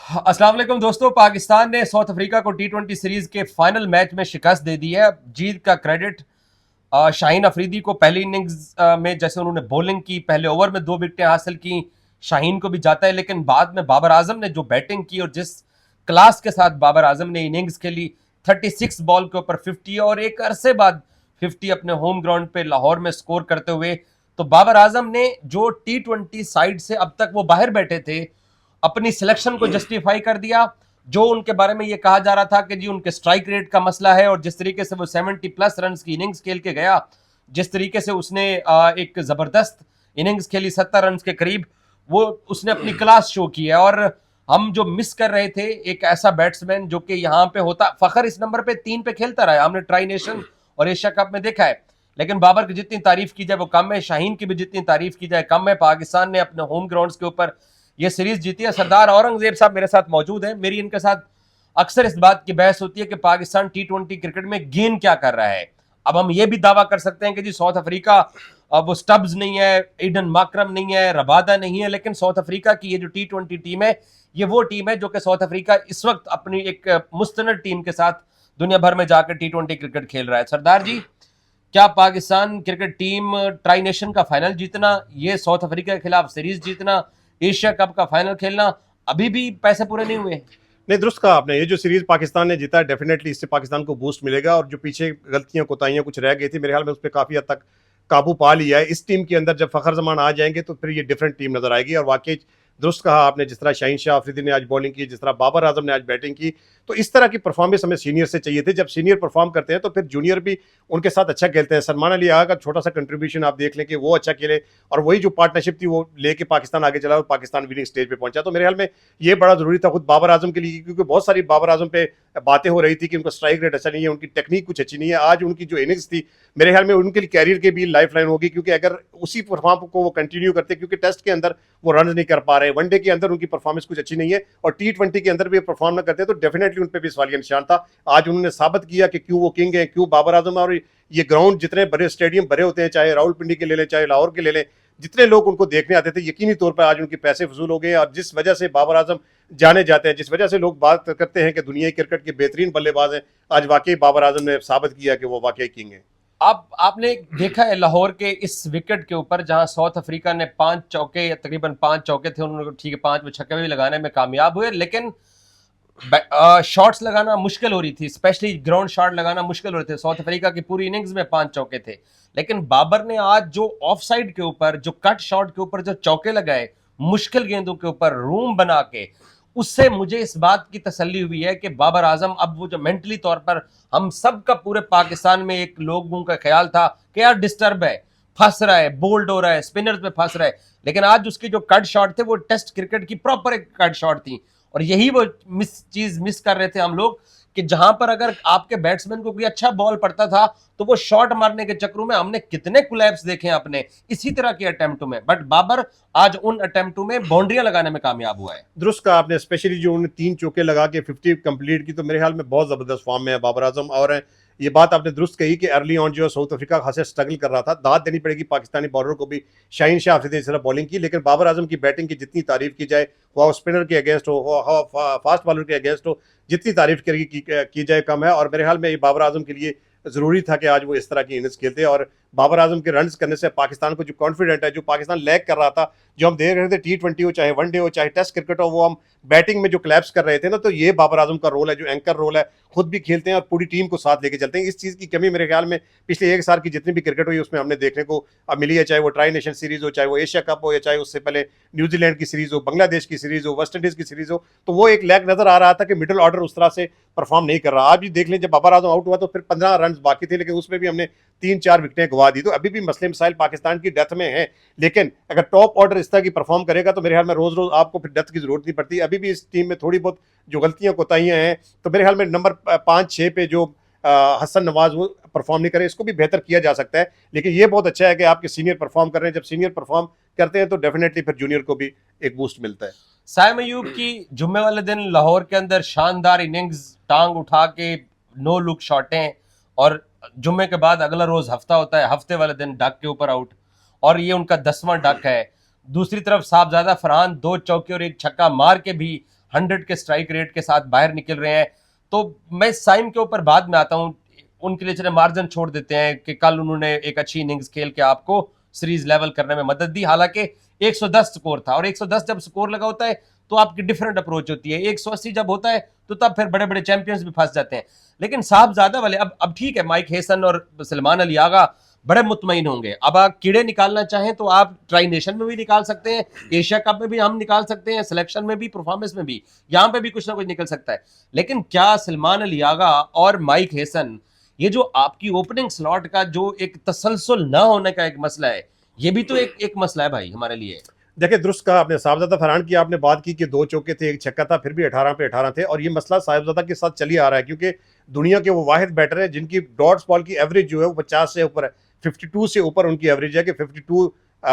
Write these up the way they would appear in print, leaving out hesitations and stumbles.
अस्सलाम वालेकुम दोस्तों। पाकिस्तान ने साउथ अफ्रीका को टी20 सीरीज के फाइनल मैच में शिकस्त दे दी है। जीत का क्रेडिट शाहीन अफरीदी को पहली इनिंग्स में जैसे उन्होंने बॉलिंग की, पहले ओवर में 2 विकेटें हासिल की, शाहीन को भी जाता है। लेकिन बाद में बाबर आजम ने जो बैटिंग की और जिस क्लास के साथ बाबर आजम ने इनिंग्स खेली, 36 बॉल के ऊपर 50 और एक अरसे बाद 50 अपने होम ग्राउंड पे लाहौर में स्कोर करते हुए, तो बाबर आजम ने जो टी20 साइड से अब तक वो बाहर बैठे थे, अपनी सिलेक्शन को जस्टिफाई कर दिया। जो उनके बारे में ये कहा जा रहा था कि जी उनके स्ट्राइक रेट का मसला है, और जिस तरीके से वो 70+ रन की इनिंग्स खेल के गया, जिस तरीके से उसने एक जबरदस्त इनिंग्स खेली 70 रन के करीब, वो उसने अपनी क्लास शो की है। और हम जो मिस कर रहे थे एक ऐसा बैट्समैन जो कि यहाँ पे होता, फखर इस नंबर पे 3 पे खेलता रहा है, हमने ट्राई नेशन और एशिया कप में देखा है। लेकिन बाबर की जितनी तारीफ की जाए वो कम है, शाहीन की भी जितनी तारीफ की जाए कम है। पाकिस्तान ने अपने होम ग्राउंड के ऊपर ये सीरीज जीती है। सरदार औरंगजेब साहब मेरे साथ मौजूद हैं। मेरी इनके साथ अक्सर इस बात की बहस होती है कि पाकिस्तान टी20 क्रिकेट में गेन क्या कर रहा है। अब हम ये भी दावा कर सकते हैं कि जी साउथ अफ्रीका, अब वो स्टब्स नहीं है, ईडन माकरम नहीं है, रबादा नहीं है, लेकिन साउथ अफ्रीका की ये जो टी20 टीम है, ये वो टीम है जो कि साउथ अफ्रीका इस वक्त अपनी एक मुस्तनद टीम के साथ दुनिया भर में जाकर टी20 क्रिकेट खेल रहा है। सरदार जी, क्या Pakistan cricket team tri nation का फाइनल जीतना, ये साउथ अफ्रीका के खिलाफ सीरीज जीतना, एशिया कप का फाइनल खेलना, अभी भी पैसे पूरे नहीं हुए? नहीं, दुरुस्त कहा आपने। ये जो सीरीज पाकिस्तान ने जीता है, डेफिनेटली इससे पाकिस्तान को बूस्ट मिलेगा, और जो पीछे गलतियां कोताहियां कुछ रह गई थी, मेरे ख्याल में उस पर काफी हद तक काबू पा लिया है। इस टीम के अंदर जब फखर जमान आ जाएंगे तो फिर ये डिफरेंट टीम नजर आएगी। और वाकई दुरुस्त कहा आपने, जिस तरह शाहीन शाह अफरीदी ने आज बॉलिंग की, जिस तरह बाबर आजम ने आज बैटिंग की, तो इस तरह की परफॉर्मेंस हमें सीनियर से चाहिए थे। जब सीनियर परफॉर्म करते हैं तो फिर जूनियर भी उनके साथ अच्छा खेलते हैं। सलमान अली आगा का छोटा सा कंट्रीब्यूशन आप देख लें कि वो अच्छा खेले, और वही जो पार्टनरशिप थी वो लेके पाकिस्तान आगे चला और पाकिस्तान विनिंग स्टेज पे पहुंचा। तो मेरे ख्याल में ये बड़ा जरूरी था खुद बाबर आजम के लिए, क्योंकि बहुत सारी बाबर आजम पे बातें हो रही थी कि उनका स्ट्राइक रेट अच्छा नहीं है, उनकी टेक्निक कुछ अच्छी नहीं है। आज उनकी जो इनिंग्स थी, मेरे ख्याल में उनके कैरियर के भी लाइफ लाइन होगी, क्योंकि अगर उसी परफॉर्म को वो कंटिन्यू करते, क्योंकि टेस्ट के अंदर वो रन नहीं कर पा रहे, वनडे के अंदर उनकी परफॉर्मेंस कुछ अच्छी नहीं है, और टी20 के अंदर भी परफॉर्म ना करते, तो डेफिनेटली उन पर भी सवालिया निशान था। आज उन्होंने साबित किया कि क्यों वो किंग है, क्यों बाबर आजम। और ये ग्राउंड जितने बड़े स्टेडियम भरे होते हैं, चाहे रावलपिंडी के ले लें, चाहे लाहौर के ले लें, जितने लोग उनको देखने आते थे, यकीनी तौर पर आज उनके पैसे वसूल हो गए। और जिस वजह से बाबर आजम जाने जाते हैं, जिस वजह से लोग बात करते हैं कि दुनिया क्रिकेट के बेहतरीन बल्लेबाज हैं, आज वाकई बाबर आजम ने साबित किया कि वो वाकई किंग है। अब आपने देखा है लाहौर के इस विकेट के ऊपर, जहां साउथ अफ्रीका ने 5 चौके या तकरीबन 5 चौके थे, उन्होंने ठीक है 5 में छक्के भी लगाने में कामयाब हुए, लेकिन शॉट्स लगाना मुश्किल हो रही थी, स्पेशली ग्राउंड शॉट लगाना मुश्किल हो रहे थे। साउथ अफ्रीका की पूरी इनिंग्स में 5 चौके थे, लेकिन बाबर ने आज जो ऑफ साइड के ऊपर, जो कट शॉट के ऊपर जो चौके लगाए, मुश्किल गेंदों के ऊपर रूम बना के, उससे मुझे इस बात की तसल्ली हुई है कि बाबर आजम अब वो जो मेंटली तौर पर हम सब का पूरे पाकिस्तान में एक लोगों का ख्याल था कि यार डिस्टर्ब है, फंस रहा है, बोल्ड हो रहा है, स्पिनर्स पे फंस रहा है, लेकिन आज उसके जो कट शॉट थे वो टेस्ट क्रिकेट की प्रॉपर एक कट शॉट थी। और यही वो चीज मिस कर रहे थे हम लोग, कि जहां पर अगर आपके बैट्समैन को कोई अच्छा बॉल पड़ता था तो वो शॉट मारने के चक्करों में हमने कितने कोलैप्स देखे हैं अपने इसी तरह के अटेम्प्टों में, बट बाबर आज उन अटेम्प्टों में बाउंड्रियां लगाने में कामयाब हुआ है। दुरुस्त कहा आपने, स्पेशली जो उन्होंने 3 चौके लगा के 50 कंप्लीट की, तो मेरे ख्याल में बहुत जबरदस्त फॉर्म में है बाबर आजम। और ये बात आपने दुरुस्त कही कि अर्ली ऑन जो साउथ अफ्रीका खासा स्ट्रगल कर रहा था, दाद देनी पड़ेगी पाकिस्तानी बॉलर को भी। शाहीन शाह अफरीदी ने इस तरह बॉलिंग की, लेकिन बाबर आजम की बैटिंग की जितनी तारीफ की जाए, वो स्पिनर के अगेंस्ट हो, फास्ट बॉलर के अगेंस्ट हो, जितनी तारीफ की जाए कम है। और मेरे ख्याल में ये बाबर आजम के लिए जरूरी था कि आज वो इस तरह की इनिंग्स खेलते। और बाबर आजम के रन्स करने से पाकिस्तान को जो कॉन्फिडेंट है, जो पाकिस्तान लैग कर रहा था, जो हम देख रहे थे टी20 हो, चाहे वनडे हो, चाहे टेस्ट क्रिकेट हो, वो हम बैटिंग में जो क्लैप्स कर रहे थे ना, तो ये बाबर आजम का रोल है, जो एंकर रोल है, खुद भी खेलते हैं और पूरी टीम को साथ लेके चलते हैं। इस चीज़ की कमी मेरे ख्याल में पिछले 1 साल की जितनी भी क्रिकेट हुई उसमें हमने देखने को मिली है, चाहे वो ट्राई नेशन सीरीज हो, चाहे वो एशिया कप हो, या चाहे उससे पहले न्यूजीलैंड की सीरीज हो, बांग्लादेश की सीरीज हो, वेस्ट इंडीज की सीरीज हो, तो वो एक लैग नजर आ रहा था कि मिडिल ऑर्डर उस तरह से परफॉर्म नहीं कर रहा। आज भी देख लें, जब बाबर आजम आउट हुआ तो फिर 15 रन बाकी थे, लेकिन उसमें भी हमने 3-4 विकेटें गवा दी। तो अभी भी मसले मसाइल पाकिस्तान की डेथ में है, लेकिन अगर टॉप ऑर्डर इस तरह की परफॉर्म करेगा तो मेरे ख्याल में रोज रोज आपको फिर डेथ की जरूरत नहीं पड़ती। अभी भी इस टीम में थोड़ी बहुत जो गलतियां कोताहियां हैं, तो मेरे ख्याल में नंबर 5-6 पे जो हसन नवाज वो परफॉर्म नहीं करे, इसको भी बेहतर किया जा सकता है। लेकिन ये बहुत अच्छा है कि आपके सीनियर परफॉर्म कर रहे हैं। जब सीनियर परफॉर्म करते हैं तो डेफिनेटली फिर जूनियर को भी एक बूस्ट मिलता है। साइम अयूब की जुम्मे वाले दिन लाहौर के अंदर शानदार इनिंग्स, टांग उठा के 9 लुक शॉटें, और जुम्मे के बाद अगला रोज हफ्ता होता है, हफ्ते वाले दिन डक के ऊपर आउट, और ये उनका 10वां डक है। दूसरी तरफ साहबजादा फरहान 2 चौके और 1 छक्का मार के भी 100 के स्ट्राइक रेट के साथ बाहर निकल रहे हैं। तो मैं साइम के ऊपर बाद में आता हूँ, उनके लिए चले मार्जिन छोड़ देते हैं कि कल उन्होंने एक अच्छी इनिंग्स खेल के आपको सीरीज लेवल करने में मदद दी। हालांकि 110 स्कोर था, और 110 जब स्कोर लगा होता है तो आपकी डिफरेंट अप्रोच होती है। 180 जब होता है तो तब फिर बड़े बड़े चैंपियंस भी फंस जाते हैं। लेकिन साहबजादा वाले अब ठीक है, माइक हेसन और सलमान अली आगा बड़े मुतमईन होंगे। अब आप कीड़े निकालना चाहें तो आप ट्राई नेशन में भी निकाल सकते हैं, एशिया कप में भी हम निकाल सकते हैं, सिलेक्शन में भी, परफॉर्मेंस में भी, यहां पे भी कुछ ना कुछ निकल सकता है। लेकिन क्या सलमान अली आगा और माइक हेसन, ये जो आपकी ओपनिंग स्लॉट का जो एक तसलसल ना होने का एक मसला है, ये भी तो एक मसला है भाई हमारे लिए। देखिए, दुरुस्त कहा आपने। साहबजादा फरहान की आपने बात की कि 2 चौके थे, 1 छक्का था, फिर भी 18 पे 18 थे, और ये मसला साहबजादा के साथ चली आ रहा है क्योंकि दुनिया के वो वाहिद बैटर है जिनकी डॉट्स बॉल की एवरेज जो है वो 50 से ऊपर है, 52 से ऊपर उनकी एवरेज है कि 52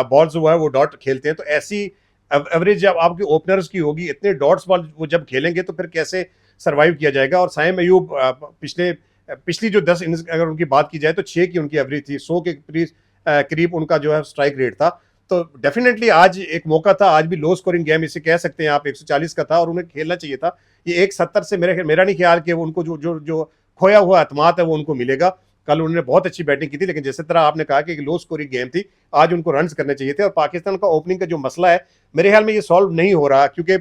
बॉल्स जो है वो डॉट खेलते हैं। तो ऐसी एवरेज जब आपकी ओपनर्स की होगी, इतने डॉट्स बॉल वो जब खेलेंगे तो फिर कैसे सर्वाइव किया जाएगा। और साइम अयूब पिछली जो 10 इनिंग्स अगर उनकी बात की जाए तो 6 की उनकी एवरेज थी, 100 के करीब उनका जो है स्ट्राइक रेट था। तो डेफिनेटली आज एक मौका था, आज भी लो स्कोरिंग गेम इसे कह सकते हैं आप, 140 का था और उन्हें खेलना चाहिए था। ये 170 से मेरा नहीं ख्याल कि वो उनको जो खोया हुआ अतमाद है वो उनको मिलेगा। कल उन्होंने बहुत अच्छी बैटिंग की थी, लेकिन जैसे तरह आपने कहा कि लो स्कोरिंग गेम थी, आज उनको रन्स करने चाहिए थे। और पाकिस्तान का ओपनिंग का जो मसला है मेरे ख्याल में ये सॉल्व नहीं हो रहा, क्योंकि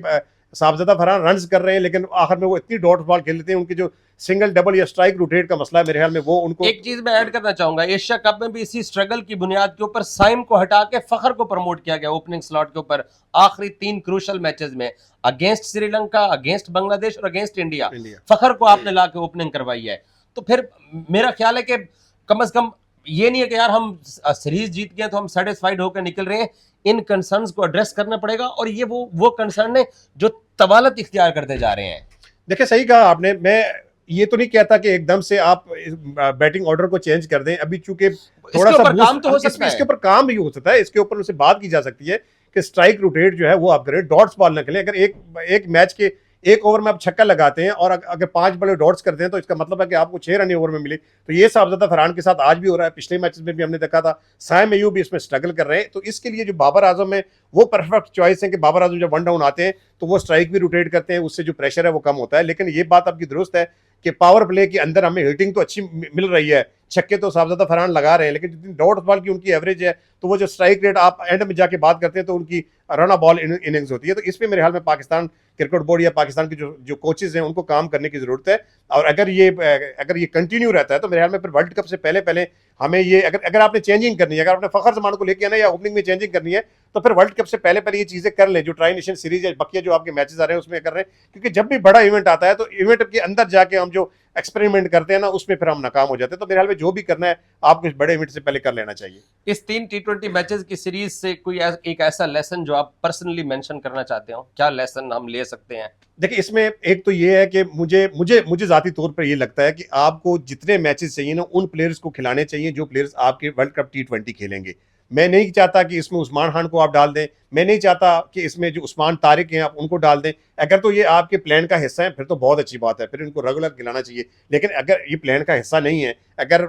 साहबजादा फरहान रन्स कर रहे हैं लेकिन आखिर में वो इतनी डॉट बॉल खेल लेते हैं, उनकी जो सिंगल डबल या स्ट्राइक रोटेट का मसला है मेरे ख्याल में वो उनको। एक चीज मैं ऐड करना चाहूंगा, एशिया कप में भी इसी स्ट्रगल की बुनियाद के ऊपर साइम को हटा के फखर को प्रमोट किया गया ओपनिंग स्लॉट के ऊपर आखिरी 3 क्रूशल मैचेस में, अगेंस्ट श्रीलंका, अगेंस्ट बांग्लादेश और अगेंस्ट इंडिया। फखर को आपने ला के ओपनिंग करवाई है। तो फिर मेरा ख्याल है कि कम से कम ये नहीं है कि यार हम सीरीज जीत गए तो हम सेटिस्फाइड होकर निकल रहे हैं। इन कंसर्न्स को एड्रेस करना पड़ेगा, और ये वो कंसर्न है जो तवालत इख्तियार करते जा रहे हैं। देखिए, सही कहा आपने। मैं ये तो नहीं कहता कि एकदम से आप बैटिंग ऑर्डर को चेंज कर दें, अभी चूंकि थोड़ा सा काम तो हो सकता है, इसके ऊपर काम भी हो सकता है, इसके ऊपर उनसे बात की जा सकती है कि स्ट्राइक रोटेट जो है वो आप करें, डॉट्स बॉल ना खेलें। अगर एक मैच के 1 ओवर में आप छक्का लगाते हैं और अगर 5 बड़े डॉट्स करते हैं तो इसका मतलब है कि आपको 6 रन ओवर में मिले। तो ये साहबजादा फरहान के साथ आज भी हो रहा है, पिछले मैचेस में भी हमने देखा था। साइम अयूब भी इसमें स्ट्रगल कर रहे हैं। तो इसके लिए जो बाबर आजम है वो परफेक्ट चॉइस है कि बाबर आजम जब 1 डाउन आते हैं तो वो स्ट्राइक भी रोटेट करते हैं, उससे जो प्रेशर है वो कम होता है। लेकिन ये बात आपकी दुरुस्त है कि पावर प्ले के अंदर हमें हिटिंग तो अच्छी मिल रही है, छक्के तो साहबजादा फरहान लगा रहे हैं, लेकिन जितनी डॉट बॉल की उनकी एवरेज है तो वो जो स्ट्राइक रेट आप एंड में जाके बात करते हैं तो उनकी रन बॉल इनिंग्स होती है। तो इसमें मेरे ख्याल में पाकिस्तान क्रिकेट बोर्ड या पाकिस्तान के जो कोचेज हैं उनको काम करने की जरूरत है। और अगर ये कंटिन्यू रहता है तो मेरे ख्याल में फिर वर्ल्ड कप से पहले हमें ये अगर आपने चेंजिंग करनी है, अगर आपने फखर जमान को लेके आना या ओपनिंग में चेंजिंग करनी है तो फिर वर्ल्ड कप से पहले ये चीजें कर लें, जो ट्राई नेशन सीरीज या बकिया जो आपके मैचेस आ रहे हैं उसमें कर रहे हैं। क्योंकि जब भी बड़ा इवेंट आता है तो इवेंट के अंदर जाके हम जो एक्सपेरिमेंट करते हैं ना उसमें फिर हम नाकाम हो जाते हैं। तो मेरे ख्याल में जो भी करना है आपको इस बड़े इवेंट से पहले कर लेना चाहिए। इस 3 T20 मैचेस की सीरीज से कोई एक ऐसा लेसन जो आप पर्सनली मेंशन करना चाहते हो, क्या लेसन हम ले सकते हैं? देखिए, इसमें एक तो ये है कि मुझे जाती तौर पर ये लगता है कि आपको जितने मैचेस चाहिए ना उन प्लेयर्स को खिलाने चाहिए जो प्लेयर्स आपके वर्ल्ड कप T20 खेलेंगे। मैं नहीं चाहता कि इसमें उस्मान खान को आप डाल दें, मैं नहीं चाहता कि इसमें जो उस्मान तारिक हैं आप उनको डाल दें। अगर तो ये आपके प्लान का हिस्सा है फिर तो बहुत अच्छी बात है, फिर इनको रेगुलर खिलाना चाहिए। लेकिन अगर ये प्लान का हिस्सा नहीं है, अगर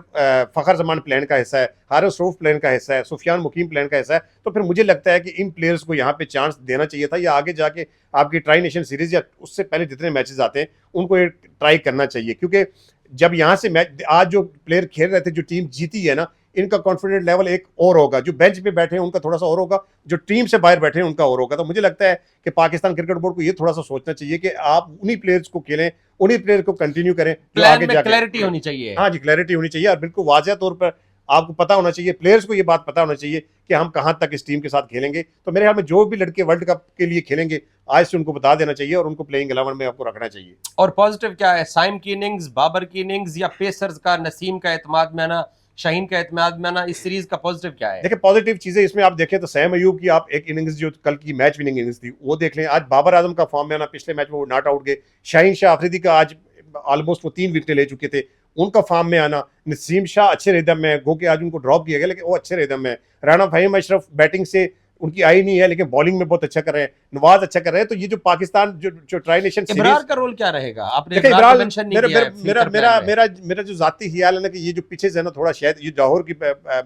फखर जमान प्लान का हिस्सा है, हारिस रऊफ प्लान का हिस्सा है, सुफियान मुकीम प्लान का हिस्सा है, तो फिर मुझे लगता है कि इन प्लेयर्स को यहाँ पे चांस देना चाहिए था, या आगे जाके आपकी ट्राई नेशन सीरीज या उससे पहले जितने मैचेस आते हैं उनको ये ट्राई करना चाहिए। क्योंकि जब यहाँ से मैच आज जो प्लेयर खेल रहे थे, जो टीम जीती है ना, इनका कॉन्फिडेंट लेवल एक और होगा, जो बेंच पे बैठे हैं उनका थोड़ा सा और होगा, जो टीम से बाहर बैठे हैं उनका और होगा। तो मुझे लगता है कि पाकिस्तान क्रिकेट बोर्ड को ये थोड़ा सा सोचना चाहिए कि आप उन्हीं प्लेयर्स को खेलें, उन्हीं प्लेयर को कंटिन्यू करें जो आगे जाके क्लैरिटी होनी चाहिए। हाँ जी, क्लैरिटी होनी चाहिए और बिल्कुल वाज़ेह तौर पर आपको पता होना चाहिए, प्लेयर्स को ये बात पता होना चाहिए कि हम कहां तक इस टीम के साथ खेलेंगे। तो मेरे ख्याल में जो भी लड़के वर्ल्ड कप के लिए खेलेंगे आज से उनको बता देना चाहिए और उनको प्लेइंग 11 में आपको रखना चाहिए। और पॉजिटिव क्या है, साइम की इनिंग्स, बाबर की इनिंग्स, या पेसर्स का नसीम का एतमाद में आना, शाहीन का एतमाद में आना, इस सीरीज का पॉजिटिव क्या है? देखिए, पॉजिटिव चीजें इसमें आप देखें तो सैम अयूब की आप एक इनिंग्स जो कल की मैच विनिंग इनिंग्स थी वो देख लें। आज बाबर आजम का फॉर्म में आना, पिछले मैच में वो नॉट आउट गए। शाहीन शाह अफरीदी का आज ऑलमोस्ट वो 3 विकेटें ले चुके थे, उनका फॉर्म में आना। नसीम शाह अच्छे रिदम में, गो के आज उनको ड्रॉप किया गया लेकिन वो अच्छे रिदम में। राणा फहीम अशरफ बैटिंग से उनकी आई नहीं है, लेकिन बॉलिंग में बहुत अच्छा कर रहे हैं, नवाज अच्छा कर रहे हैं। तो ये जो पाकिस्तान जो ट्राई नेशन इब्रार सीरीज, का रोल क्या रहेगा? आपने देखिए इब्रार इमरान, को मेंशन नहीं मेरा किया मेरा है मेरा फ्यूचर मेरा प्लान में। मेरा मेरा जो जाती ख्याल है ना कि ये जो पीछे से ना थोड़ा शायद ये जौहर की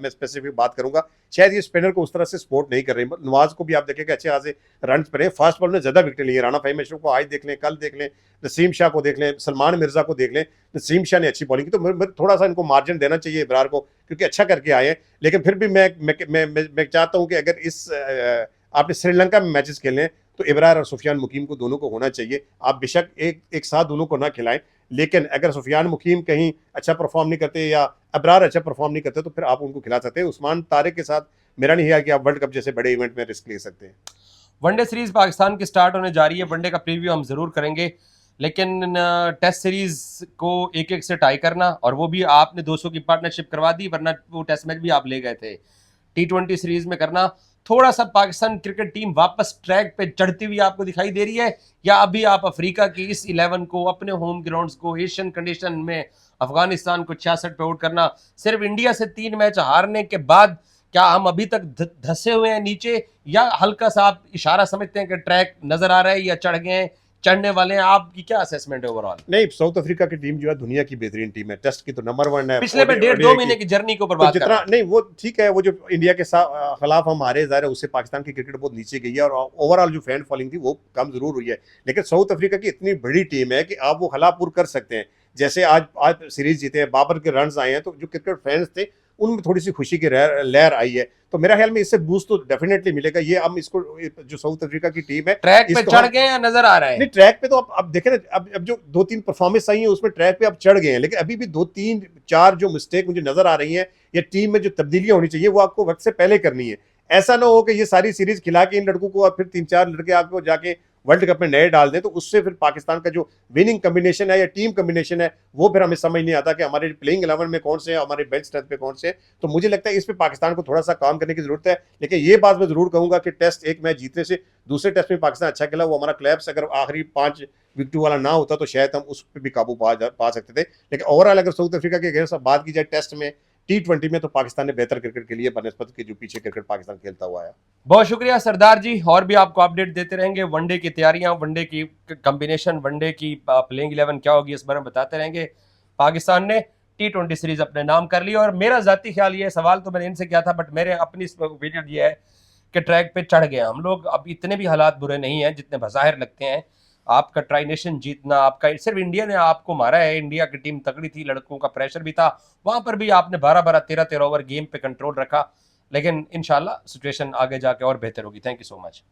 मैं स्पेसिफिक बात करूंगा, शायद ये स्पिनर को उस तरह से सपोर्ट नहीं कर रहे। नवाज को भी आप देखेंगे अच्छे खासे रन पर फास्ट बॉल में ज्यादा विकेट लिए। राना फाहिम अशरफ को आज देख लें, कल देख लें, नसीम शाह को देख लें, सलमान मिर्जा को देख लें। नसीम शाह ने अच्छी बॉलिंग की, तो थोड़ा सा इनको मार्जिन देना चाहिए इब्रार को, क्योंकि अच्छा करके आए हैं। लेकिन फिर भी मैं चाहता हूं कि अगर इस आपने श्रीलंका में मैचेस खेलने हैं तो इब्रार और सुफियान मुकीम को दोनों को होना चाहिए। आप बेशक एक साथ दोनों को ना खिलाएं, लेकिन अगर सुफियान मुकीम कहीं अच्छा परफॉर्म नहीं करते या अबरार अच्छा परफॉर्म नहीं करते तो फिर आप उनको खिला सकते हैं। उस्मान तारिक के साथ मेरा नहीं है कि आप वर्ल्ड कप जैसे बड़े इवेंट में रिस्क ले सकते हैं। वनडे सीरीज पाकिस्तान की स्टार्ट होने जा रही है, वनडे का प्रीव्यू हम जरूर करेंगे, लेकिन टेस्ट सीरीज को एक एक से टाई करना, और वो भी आपने 200 की पार्टनरशिप करवा दी, वरना वो टेस्ट मैच भी आप ले गए थे। T20 सीरीज में करना, थोड़ा सा पाकिस्तान क्रिकेट टीम वापस ट्रैक पे चढ़ती हुई आपको दिखाई दे रही है, या अभी आप अफ्रीका की इस 11 को, अपने होम ग्राउंड्स को, एशियन कंडीशन में अफगानिस्तान को 66 पे आउट करना, सिर्फ इंडिया से 3 मैच हारने के बाद क्या हम अभी तक धसे हुए हैं नीचे, या हल्का सा आप इशारा समझते हैं कि ट्रैक नजर आ रहा है या चढ़ गए हैं, चढ़ने वाले हैं? आपकी क्या असेसमेंट है ओवरऑल? नहीं, साउथ अफ्रीका की टीम जो है दुनिया की बेहतरीन टीम है, टेस्ट की तो नंबर 1 है। पिछले पे 1.5-2 महीने की जर्नी को तो बर्बाद कर जितना रहा है। नहीं वो ठीक है, वो जो इंडिया के खिलाफ हम हारे ज़ाहिर है, उससे पाकिस्तान की क्रिकेट बहुत नीचे गई है और ओवरऑल जो फैन फॉलोइंग थी वो कम जरूर हुई है। लेकिन साउथ अफ्रीका की इतनी बड़ी टीम है कि आप वो खलापुर कर सकते हैं। जैसे आज सीरीज जीते हैं, बाबर के रन आए हैं, तो जो क्रिकेट फैंस थे उनमें थोड़ी सी खुशी की लहर आई है। तो मेरा ख्याल में इससे बूस्ट तो डेफिनेटली मिलेगा। ये हम इसको जो साउथ अफ्रीका की टीम है ट्रैक पे इसको चढ़ गए या नजर आ रहा है? नहीं, ट्रैक पे तो अब देखें ना, अब जो 2-3 परफॉर्मेंस आई है उसमें ट्रैक पे अब चढ़ गए हैं, लेकिन अभी भी 2-3-4 जो मिस्टेक मुझे नजर आ रही हैं या टीम में जो तब्दीलियां होनी चाहिए वो आपको वक्त से पहले करनी है। ऐसा ना हो कि ये सारी सीरीज खिला के इन लड़कों को और फिर 3-4 लड़के आपको जाके वर्ल्ड कप में नए डाल दें, तो उससे फिर पाकिस्तान का जो विनिंग कॉम्बिनेशन है या टीम कॉम्बिनेशन है वो फिर हमें समझ नहीं आता कि हमारे प्लेइंग 11 में कौन से हैं, हमारे बेंच स्ट्रेंथ पे कौन से हैं। तो मुझे लगता है इस पे पाकिस्तान को थोड़ा सा काम करने की जरूरत है। लेकिन ये बात मैं जरूर कहूंगा कि टेस्ट एक मैच जीतने से दूसरे टेस्ट में पाकिस्तान अच्छा खेला, वो हमारा क्लैप्स अगर आखिरी 5 विकेटों वाला ना होता तो शायद हम उस पर भी काबू पा सकते थे। लेकिन ओवरऑल अगर साउथ अफ्रीका के अगेंस्ट बात की जाए टेस्ट में, T20 में, तो पाकिस्तान ने बेहतर क्रिकेट के लिए बनस्पत के जो पीछे क्रिकेट पाकिस्तान खेलता हुआ है। बहुत शुक्रिया सरदार जी, और भी आपको अपडेट देते रहेंगे। वनडे की तैयारियां, वनडे की कॉम्बिनेशन, वनडे की प्लेइंग 11 क्या होगी, इस बारे में बताते रहेंगे। पाकिस्तान ने T20 सीरीज अपने नाम कर ली, और मेरा जाती ख्याल ये, सवाल तो मैंने इनसे किया था, बट मेरे अपनी ओपिनियन ये है कि ट्रैक पे चढ़ गए हम लोग। अब इतने भी हालात बुरे नहीं हैं जितने बज़ाहिर लगते हैं। आपका ट्राई नेशन जीतना, आपका सिर्फ इंडिया ने आपको मारा है, इंडिया की टीम तगड़ी थी, लड़कों का प्रेशर भी था, वहां पर भी आपने 12-12, 13-13 ओवर गेम पे कंट्रोल रखा। लेकिन इंशाल्लाह सिचुएशन आगे जाके और बेहतर होगी। Thank you so much.